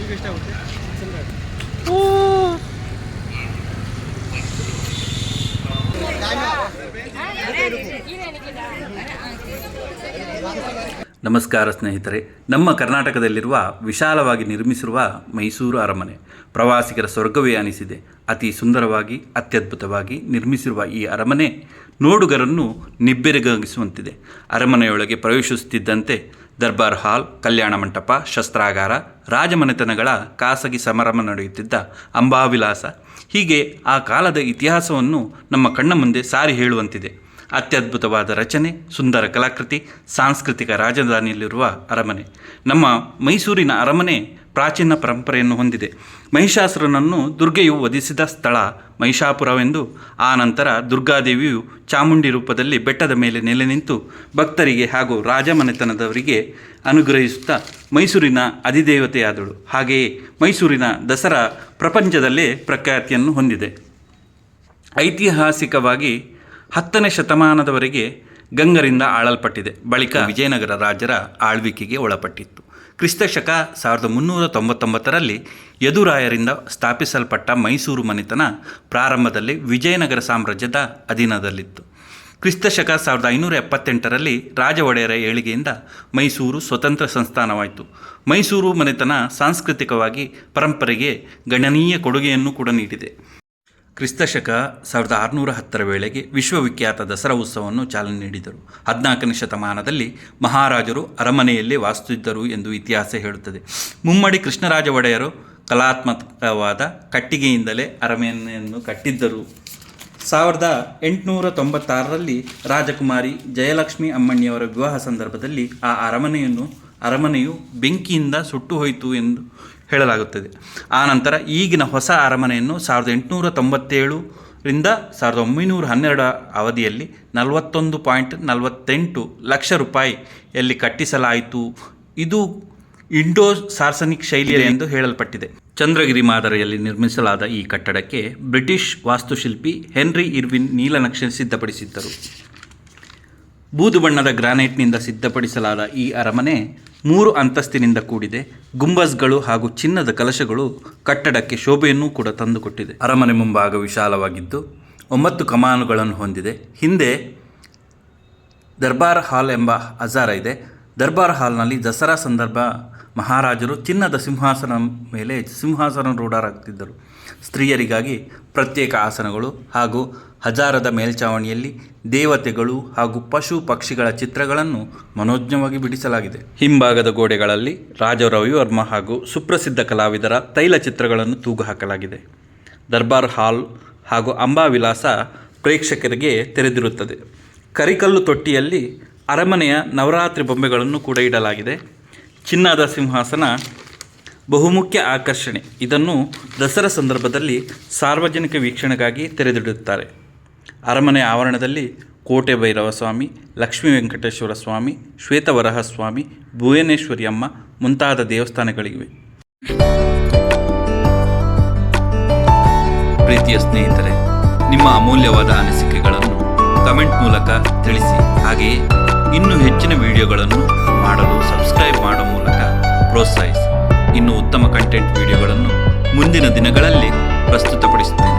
ನಮಸ್ಕಾರ ಸ್ನೇಹಿತರೆ. ನಮ್ಮ ಕರ್ನಾಟಕದಲ್ಲಿರುವ ವಿಶಾಲವಾಗಿ ನಿರ್ಮಿಸಿರುವ ಮೈಸೂರು ಅರಮನೆ ಪ್ರವಾಸಿಗರ ಸ್ವರ್ಗವೇ ಅನಿಸಿದೆ. ಅತಿ ಸುಂದರವಾಗಿ ಅತ್ಯದ್ಭುತವಾಗಿ ನಿರ್ಮಿಸಿರುವ ಈ ಅರಮನೆ ನೋಡುಗರನ್ನು ನಿಬ್ಬೆರಗಾಗಿಸುವಂತಿದೆ. ಅರಮನೆಯೊಳಗೆ ಪ್ರವೇಶಿಸುತ್ತಿದ್ದಂತೆ ದರ್ಬಾರ್ ಹಾಲ್, ಕಲ್ಯಾಣ ಮಂಟಪ, ಶಸ್ತ್ರಾಗಾರ, ರಾಜಮನೆತನಗಳ ಖಾಸಗಿ ಸಮಾರಂಭ ನಡೆಯುತ್ತಿದ್ದ ಅಂಬಾವಿಲಾಸ, ಹೀಗೆ ಆ ಕಾಲದ ಇತಿಹಾಸವನ್ನು ನಮ್ಮ ಕಣ್ಣ ಮುಂದೆ ಸಾರಿ ಹೇಳುವಂತಿದೆ. ಅತ್ಯದ್ಭುತವಾದ ರಚನೆ, ಸುಂದರ ಕಲಾಕೃತಿ, ಸಾಂಸ್ಕೃತಿಕ ರಾಜಧಾನಿಯಲ್ಲಿರುವ ಅರಮನೆ. ನಮ್ಮ ಮೈಸೂರಿನ ಅರಮನೆ ಪ್ರಾಚೀನ ಪರಂಪರೆಯನ್ನು ಹೊಂದಿದೆ. ಮಹಿಷಾಸುರನನ್ನು ದುರ್ಗೆಯು ವಧಿಸಿದ ಸ್ಥಳ ಮಹಿಷಾಪುರವೆಂದು, ಆ ನಂತರ ದುರ್ಗಾದೇವಿಯು ಚಾಮುಂಡಿ ರೂಪದಲ್ಲಿ ಬೆಟ್ಟದ ಮೇಲೆ ನೆಲೆ ನಿಂತು ಭಕ್ತರಿಗೆ ಹಾಗೂ ರಾಜಮನೆತನದವರಿಗೆ ಅನುಗ್ರಹಿಸುತ್ತಾ ಮೈಸೂರಿನ ಅಧಿದೇವತೆಯಾದಳು. ಹಾಗೆಯೇ ಮೈಸೂರಿನ ದಸರಾ ಪ್ರಪಂಚದಲ್ಲೇ ಪ್ರಖ್ಯಾತಿಯನ್ನು ಹೊಂದಿದೆ. ಐತಿಹಾಸಿಕವಾಗಿ 10ನೇ ಶತಮಾನದವರೆಗೆ ಗಂಗರಿಂದ ಆಳಲ್ಪಟ್ಟಿದೆ. ಬಳಿಕ ವಿಜಯನಗರ ರಾಜರ ಆಳ್ವಿಕೆಗೆ ಒಳಪಟ್ಟಿತ್ತು. ಕ್ರಿಸ್ತಶಕ 1399ರಲ್ಲಿ ಯದುರಾಯರಿಂದ ಸ್ಥಾಪಿಸಲ್ಪಟ್ಟ ಮೈಸೂರು ಮನೆತನ ಪ್ರಾರಂಭದಲ್ಲಿ ವಿಜಯನಗರ ಸಾಮ್ರಾಜ್ಯದ ಅಧೀನದಲ್ಲಿತ್ತು. ಕ್ರಿಸ್ತಶಕ 1578ರಲ್ಲಿ ರಾಜ ಒಡೆಯರ ಏಳಿಗೆಯಿಂದ ಮೈಸೂರು ಸ್ವತಂತ್ರ ಸಂಸ್ಥಾನವಾಯಿತು. ಮೈಸೂರು ಮನೆತನ ಸಾಂಸ್ಕೃತಿಕವಾಗಿ ಪರಂಪರೆಗೆ ಗಣನೀಯ ಕೊಡುಗೆಯನ್ನು ಕೂಡ ನೀಡಿದೆ. ಕ್ರಿಸ್ತಶಕ 1610ರ ವೇಳೆಗೆ ವಿಶ್ವವಿಖ್ಯಾತ ದಸರಾ ಉತ್ಸವವನ್ನು ಚಾಲನೆ ನೀಡಿದರು. 14ನೇ ಶತಮಾನದಲ್ಲಿ ಮಹಾರಾಜರು ಅರಮನೆಯಲ್ಲೇ ವಾಸಿಸುತ್ತಿದ್ದರು ಎಂದು ಇತಿಹಾಸ ಹೇಳುತ್ತದೆ. ಮುಮ್ಮಡಿ ಕೃಷ್ಣರಾಜ ಒಡೆಯರು ಕಲಾತ್ಮಕವಾದ ಕಟ್ಟಿಗೆಯಿಂದಲೇ ಅರಮನೆಯನ್ನು ಕಟ್ಟಿದ್ದರು. 1896ರಲ್ಲಿ ರಾಜಕುಮಾರಿ ಜಯಲಕ್ಷ್ಮಿ ಅಮ್ಮಣ್ಣಿಯವರ ವಿವಾಹ ಸಂದರ್ಭದಲ್ಲಿ ಆ ಅರಮನೆಯು ಬೆಂಕಿಯಿಂದ ಸುಟ್ಟು ಹೋಯಿತು ಎಂದು ಹೇಳಲಾಗುತ್ತದೆ. ಆನಂತರ ಈಗಿನ ಹೊಸ ಅರಮನೆಯನ್ನು 1897ರಿಂದ 1912 ಅವಧಿಯಲ್ಲಿ 41.48 ಲಕ್ಷ ರೂಪಾಯಿಯಲ್ಲಿ ಕಟ್ಟಿಸಲಾಯಿತು. ಇದು ಇಂಡೋ ಸಾರ್ಸನಿಕ್ ಶೈಲಿಯ ಎಂದು ಹೇಳಲ್ಪಟ್ಟಿದೆ. ಚಂದ್ರಗಿರಿ ಮಾದರಿಯಲ್ಲಿ ನಿರ್ಮಿಸಲಾದ ಈ ಕಟ್ಟಡಕ್ಕೆ ಬ್ರಿಟಿಷ್ ವಾಸ್ತುಶಿಲ್ಪಿ ಹೆನ್ರಿ ಇರ್ವಿನ್ ನೀಲನಕ್ಷೆ ಸಿದ್ಧಪಡಿಸಿದ್ದರು. ಬೂದು ಬಣ್ಣದ ಗ್ರಾನೈಟ್ನಿಂದ ಸಿದ್ಧಪಡಿಸಲಾದ ಈ ಅರಮನೆ 3 ಅಂತಸ್ತಿನಿಂದ ಕೂಡಿದೆ. ಗುಂಬಜ್ಗಳು ಹಾಗೂ ಚಿನ್ನದ ಕಲಶಗಳು ಕಟ್ಟಡಕ್ಕೆ ಶೋಭೆಯನ್ನು ಕೂಡ ತಂದುಕೊಟ್ಟಿದೆ. ಅರಮನೆ ಮುಂಭಾಗ ವಿಶಾಲವಾಗಿದ್ದು 9 ಕಮಾನುಗಳನ್ನು ಹೊಂದಿದೆ. ಹಿಂದೆ ದರ್ಬಾರ್ ಹಾಲ್ ಎಂಬ ಹಜಾರ ಇದೆ. ದರ್ಬಾರ್ ಹಾಲ್ನಲ್ಲಿ ದಸರಾ ಸಂದರ್ಭ ಮಹಾರಾಜರು ಚಿನ್ನದ ಸಿಂಹಾಸನಾರೂಢರಾಗುತ್ತಿದ್ದರು. ಸ್ತ್ರೀಯರಿಗಾಗಿ ಪ್ರತ್ಯೇಕ ಆಸನಗಳು ಹಾಗೂ ಹಜಾರದ ಮೇಲ್ಛಾವಣಿಯಲ್ಲಿ ದೇವತೆಗಳು ಹಾಗೂ ಪಶು ಪಕ್ಷಿಗಳ ಚಿತ್ರಗಳನ್ನು ಮನೋಜ್ಞವಾಗಿ ಬಿಡಿಸಲಾಗಿದೆ. ಹಿಂಭಾಗದ ಗೋಡೆಗಳಲ್ಲಿ ರಾಜ ರವಿವರ್ಮ ಹಾಗೂ ಸುಪ್ರಸಿದ್ಧ ಕಲಾವಿದರ ತೈಲ ಚಿತ್ರಗಳನ್ನು ತೂಗು ಹಾಕಲಾಗಿದೆ. ದರ್ಬಾರ್ ಹಾಲ್ ಹಾಗೂ ಅಂಬಾವಿಲಾಸ ಪ್ರೇಕ್ಷಕರಿಗೆ ತೆರೆದಿರುತ್ತದೆ. ಕರಿಕಲ್ಲು ತೊಟ್ಟಿಯಲ್ಲಿ ಅರಮನೆಯ ನವರಾತ್ರಿ ಬೊಂಬೆಗಳನ್ನು ಕೂಡ ಇಡಲಾಗಿದೆ. ಚಿನ್ನದ ಸಿಂಹಾಸನ ಬಹುಮುಖ್ಯ ಆಕರ್ಷಣೆ. ಇದನ್ನು ದಸರಾ ಸಂದರ್ಭದಲ್ಲಿ ಸಾರ್ವಜನಿಕ ವೀಕ್ಷಣೆಗಾಗಿ ತೆರೆದಿಡುತ್ತಾರೆ. ಅರಮನೆ ಆವರಣದಲ್ಲಿ ಕೋಟೆ ಭೈರವ ಸ್ವಾಮಿ, ಲಕ್ಷ್ಮೀ ವೆಂಕಟೇಶ್ವರ ಸ್ವಾಮಿ, ಶ್ವೇತವರಹ ಸ್ವಾಮಿ, ಭುವನೇಶ್ವರಿ ಅಮ್ಮ ಮುಂತಾದ ದೇವಸ್ಥಾನಗಳಿವೆ. ಪ್ರೀತಿಯ ಸ್ನೇಹಿತರೆ, ನಿಮ್ಮ ಅಮೂಲ್ಯವಾದ ಅನಿಸಿಕೆಗಳನ್ನು ಕಮೆಂಟ್ ಮೂಲಕ ತಿಳಿಸಿ. ಹಾಗೆಯೇ ಇನ್ನೂ ಹೆಚ್ಚಿನ ವಿಡಿಯೋಗಳನ್ನು ಮಾಡಲು ಸಬ್ಸ್ಕ್ರೈಬ್ ಮಾಡುವ ಮೂಲಕ ಪ್ರೋತ್ಸಾಹಿಸಿ. ಇನ್ನು ಉತ್ತಮ ಕಂಟೆಂಟ್ ವಿಡಿಯೋಗಳನ್ನು ಮುಂದಿನ ದಿನಗಳಲ್ಲಿ ಪ್ರಸ್ತುತಪಡಿಸುತ್ತೇನೆ.